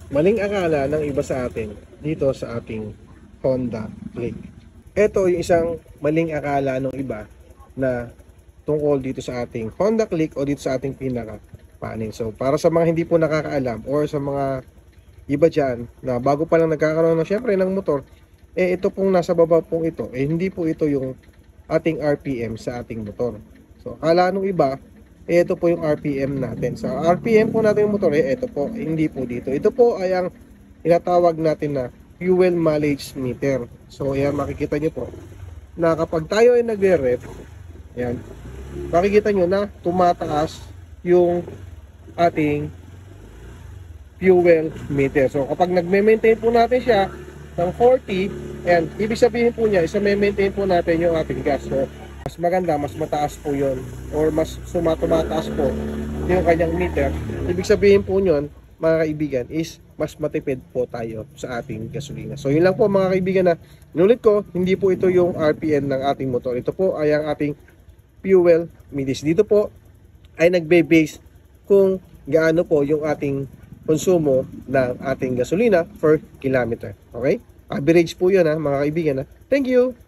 maling akala ng iba sa atin dito sa ating Honda Click. Ito yung isang maling akala ng iba na tungkol dito sa ating Honda Click o dito sa ating pinaka panin. So para sa mga hindi po nakakaalam or sa mga iba dyan na bago pa lang nagkakaroon ng syempre ng motor, ito pong nasa baba pong ito, hindi po ito yung ating RPM sa ating motor. So akala nung iba, ito po yung RPM natin. Sa RPM po natin yung motor, ito po, hindi po dito. Ito po ay ang tinatawag natin na fuel mileage meter. So ayan, makikita nyo po na kapag tayo ay nagre-rep, ayan, makikita nyo na tumataas yung ating fuel meter. So kapag nagme-maintain po natin siya ng 40, and ibig sabihin po niya, isa-maintain po natin yung ating gas. So mas maganda, mas mataas po yun, or mas tumataas po yung kanyang meter. Ibig sabihin po yun, mga kaibigan, is mas matipid po tayo sa ating gasolina. So yun lang po mga kaibigan, na inulit ko, hindi po ito yung RPM ng ating motor. Ito po ay ang ating fuel mileage. Dito po ay nagbe-base kung gaano po yung ating konsumo ng ating gasolina per kilometer. Okay? Average po yun, ha, mga kaibigan. Ha? Thank you!